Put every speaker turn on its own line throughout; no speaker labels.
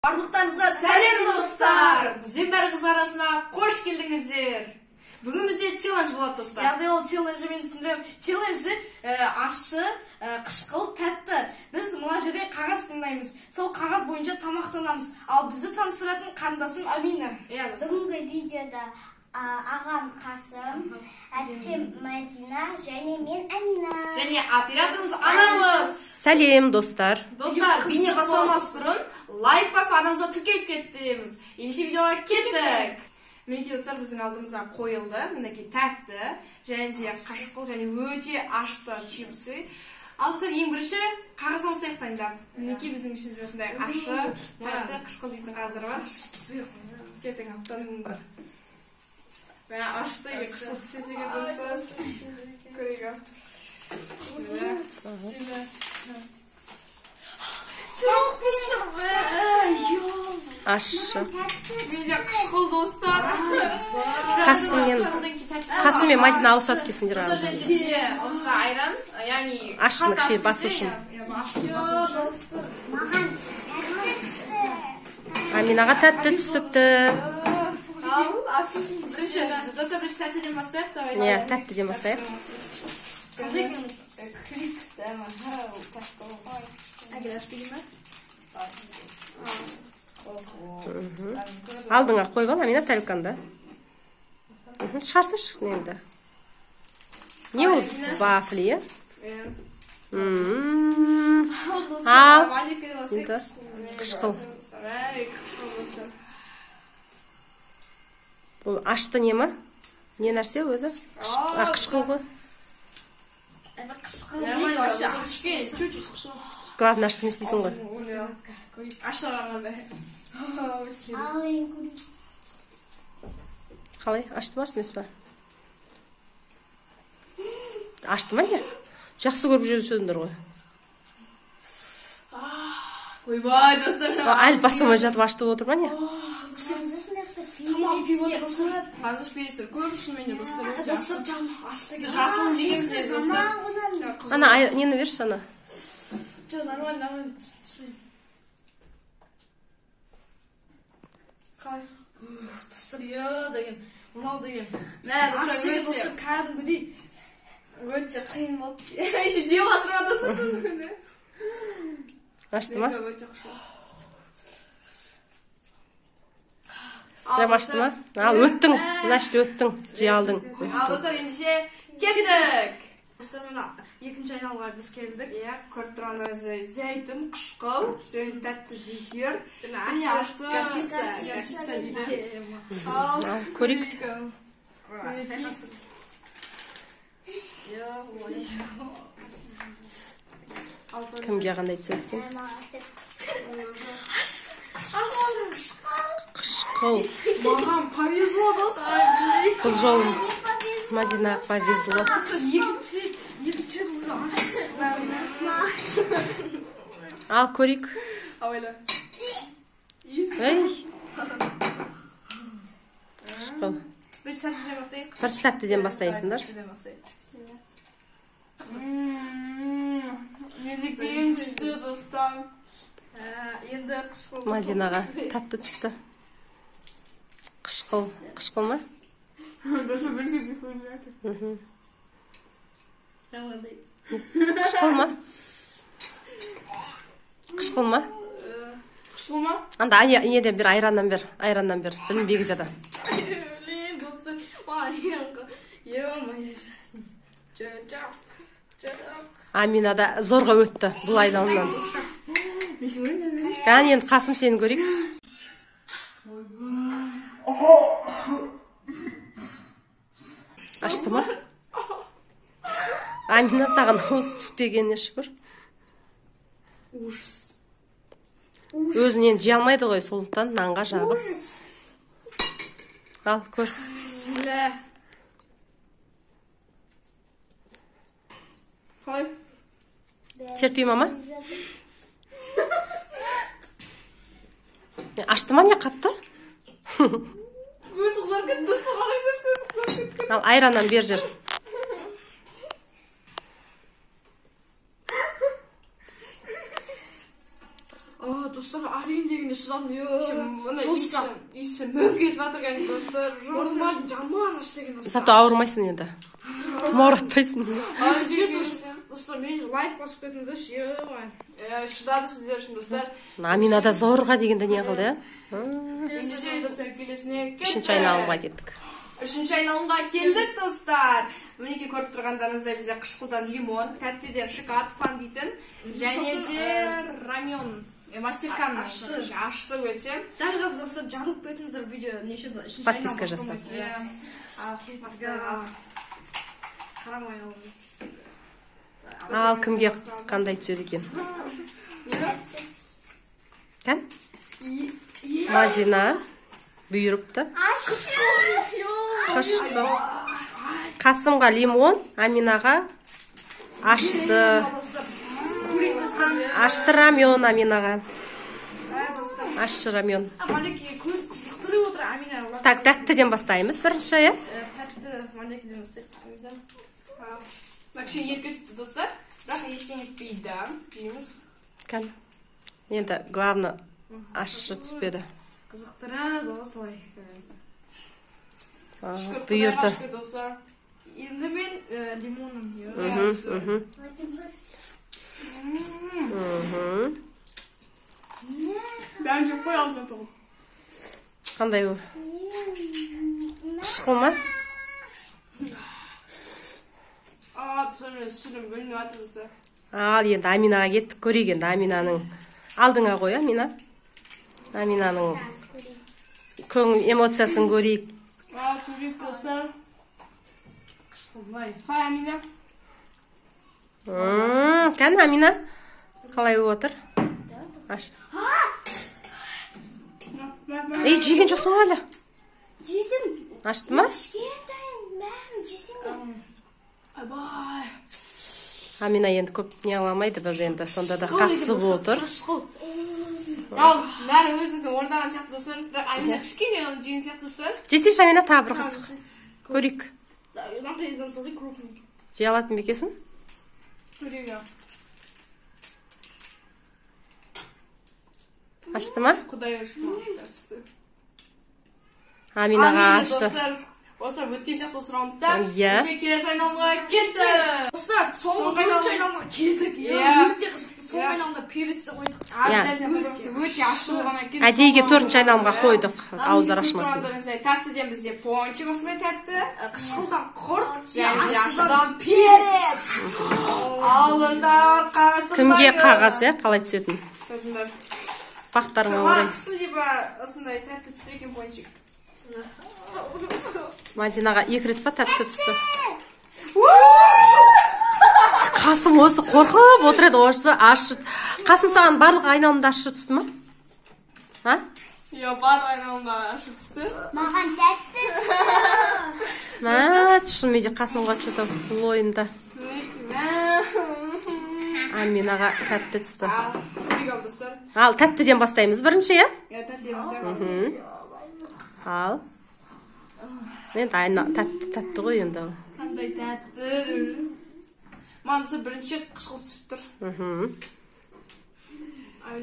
Барлықтарыңызға сәлем достар! Бізден бәрі қыз арасына қош келдіңіздер. Бүгін бізде челлендж болады достар.
Яғни ол челленджі мен түсіндірем. Челленджі ащы, қышқыл, тәтті. Біз мына жерде қағаз тыңдаймыз. Сол қағаз бойынша тамақтанамыз. Ал бізді таныстыратын қарындасым Амина.
Бүгінгі видеода ағам Қасым, әпкем Мәдина және мен Амина.
Және операторымыз анамыз.
Сәлем достар.
Достар, бейне басталмас бұрын лайк басып анамызға тіркеліп кеттіңіз. Ендеше видеоға кеттік. Мінекей достар, біздің алдымызға қойылды. Мінекей тәтті, және қашқыл, және өте ашты чипсы. Ал достар, ең бірінші қағазымызды аяқтайындап. Мінекей біздің ішімізде осындай ашы, тәтті, қышқыл дейтін қағаздар бар. Кеттің, аптаның бар. Мен ашты, қышқыл түсесеге достар. Көрейгі.
Ашы.
Менде қышқыл достар.
Қасым мен Мәдина ауысады кесіндер
алып. Осында айран, яғни
ашыны кіші басу үшін. Аминаға тәтті түсіпті.
Достар, бірінші тәттіден бастайық.
Не, тәттіден бастайық. Алдыңа қойып ал, Амина тарелкаңда. Шығарсашы енді. Не ол вафли, е? Ал. Қышқыл. Бұл ашты не ма? Не нәрсе өзі? Қышқыл ғой. Главное, ашты не істейсің ғой.
Ашты ғарғанда.
Қалай? Ашты ма, ашты емес па? Ашты ма не? Жақсы көріп жүрсіңдер ғой.
Ойбай, достар.
Әлі бастамай жатып ашты отыр ма не?
Қазір бересіздер. Көп үшін менде достар. Жасылын жегеміздер достар.
Ана, нені берші ана?
Нормально. Қалай? Достар, деген. Мынау деген.
Ашығы
достар, кәдімгідей.
Өте қиын болып. Еще жеп атырма достар.
Ашты ма? Жеп ашты ма? Ал, өттің. Значит, өттің. Жей алдың.
Ал, достар, ендеше кеттік.
Достар, мына екінші айналға біз келдік.
Көріп тұрған өзі зәйтін, қышқыл, және тәтті зефир, және ашты горчица дейді.
Көрейік. Кімге қандай түседі? Қышқыл.
Маған повезло, достар.
Бұл жолын Мәдина повезло.
Екінші уже ашты.
Ал, көрейік.
Ауайла.
Эй. Қышқыл.
Бірінші
тәттіден бастайсыңдар.
Менде ең түсті, достар.
Енді қышқыл.
Мәдинаға тәтті түсті. Қышқыл. Қышқыл ма?
Достар, бірінші зефир.
Қышқыл ма? Қышқыл ма?
Қышқыл ма?
Анда неден бер, айраннан бер. Айраннан бер. Білінбегі жада.
Достар,
Амина да зорға өтті бұл айдауынан. Кәне енді Қасым сені көрейік. Ашты ма? Амина саған осы түспегеніне шүкір.
Ужас.
Өзінен жей алмайды ғой, сондықтан нанға жағып. Ал, көр.
Бисмилля.
Қалай?
Терпей мама? Ашты ма не қатты?
Көзі қызар кетті, достар, қарайсаш, көзі қызар кетті.
Ал, айраннан бер жер.
Dostlar arayayım diye güneşi шыдадым.
Мұны
Жостқа.
исі мөңк етіп жатырған достар.
Нормаль жаман аш деген достар.
Зато ауырмайсың енді. Тұмауратпайсың.
Достар, мен лайк басып кетіңіздерші.
Шыдады сіздер үшін достар.
Амина да зорға дегенде не қылды,
Ендеше достар келесіне
Үшінші айналымға кеттік.
Үшінші айналымға келдік достар. Мінеке көріп тұрғандарыңыздай бізде қышқылдан лимон, тәттеден шоколад фандитін, және де рамион, мастерканның ашты өте.
Дәл қазір достар жазылып кетіңіздер видео нешеді үшінші
Подписка жасап.
Қарамай алып.
Ал кімге қандай түседі екен? Кән? Мадина бұйырыпты. Қышқыл. Қасымға лимон, Аминаға ашты. Ашты рамион Аминаға. Ашты рамион.
Малеке көз қызықтырып отыр Амина.
Так, тәттіден бастаймыз бірінші, е?
Тәтті малекеден бастаймыз.
Кішкене ерке түсті достар, бірақ ештеңе етпейді. Жейміз.
Кән. Енді главный ашы түспеді.
Қызықтырады осылай.
Бұйырды.
Енді мен лимоным.
Бәрін жеп қой алдын тұғым.
Қандай ол? Қышқыл ма?
Достар, мен сүлім бөлініп атыр достар.
Ал, енді Аминаға кеттік, көрейік енді Аминаның алдыңа қой, Амина. Аминаның көңіл эмоциясын көрейік.
Көрейік достар.
Қышқылдай.
Қай Амина?
Кән, Амина? Қалай отыр? Аш. Жеген жоқсың әлі?
Жедім.
Ашты ма?
Кішкентайын, бәрін жесем бе?
Абай.
Амина енді көп не аламайды, біз енді сонда да қатысып отыр.
Ал, бәрі өзіңді орындаған сияқты достар. Бірақ Амина кішкене жеген сияқты достар.
Жесейші Амина тағы бір қызық. Көрейік. Жей алатын бекесін?
Көрейік.
Ашты ма?
Құдай өшін ашты.
Аминаға ашы.
Достар, өткен сияқты осы раундта.
Иә.
Келесі айналымға кетті.
Достар, соңғы төртінші айналымға келдік. Өте қызық. Соңғы айналымда пересті қойдық.
Өте ашты болғаннан кейін.
Әдейіге төртінші айналымға қойдық, ауыздар ашмасын.
Тәттіден бізде пончик осындай тәтті.
Қышқылдан құрт.
Және ашыдан перец. Алыңдар қағазды.
Кімге қағаз, қалай түсетін?
Көрдіңдер.
Бақтарыңа орай.
Қағақсы деба осындай тәтті түсі екен пончик.
Мадинаға екі рет па тәтті түсті. Қасым осы қорқып отырады, осы ашы. Қасым саған барлық айналымда ашы түсті ма?
Иә, барлық айналымда ашы түсті.
Маған тәтті түсті.
Шынымен де Қасымға что-то бұл ойында. Аминаға тәтті түсті. Ал, тәттіден бастаймыз бірінші, е?
Иә, тәттіден бастаймыз.
Ал. Енді тәтті ғой енді.
Қандай тәтті. Мамысы бірінші қышқыл түсіп тұр.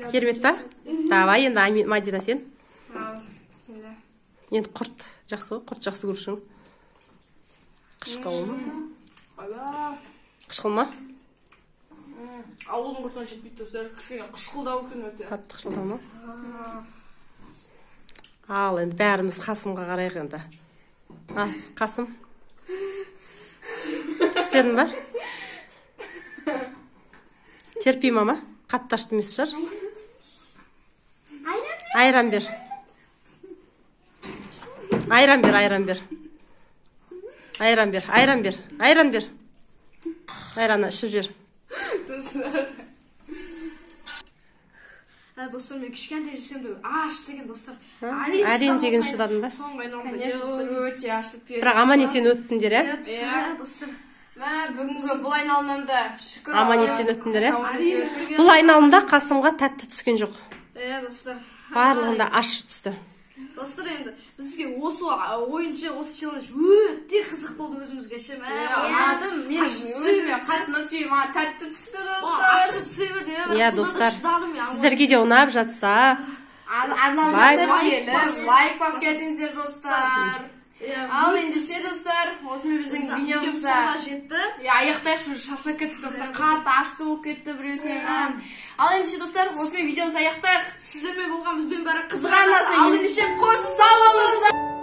Керемет па? Давай, енді Мадина сен.
Бисмилля.
Енді құрт жақсы ғой, құрт жақсы көршің. Қышқыл ма? Қышқыл ма?
Ауылдың құртынан жетпейді достар. Қышқылдау күн өте.
Қатты қышқылдау ма? Ал, енді бәріміз Қасымға қарайық енді. Ал, Қасым. Істедің ба? Терпей ма? Қатты ашты емес шығар? Айран бер. Айран бер. Айраны ішіп жер.
Достар, мен кішкентай жесем де аш деген достар.
Әрең деген шыдадың ба?
Соңғы айналымда.
Өте ашты перец.
Бірақ аман есен өттіңдер, е?
Иә, достар.
Бүгінгі бұл айналымда шүкір.
Аман есен өттіңдер, е? Бұл айналымда Қасымға тәтті түскен жоқ.
Иә, достар.
Барлығында ашы түсті.
Достар, енді бізге осы ойыншы, осы челлендж өте қызық болды өзімізге ше.
Адым, мен өзіме қатынан сүйіп, тәтті түсті достар.
Ашы түсе берді.
Иә, достар, сіздерге де ұнап жатса,
Арнамызға тіркеліп, лайк басып кетіңіздер достар. Ал ендеше достар, осымен біздің видеомызда
жетті.
аяқтайықшы, шаршап кеттік достар. Қатты ашты болып кетті біреусен. Ал ендеше достар, осымен видеомызды аяқтайық.
Сіздермен болған бізбен бәрі
Қызғанасы ендеше қош сау болыңыздар.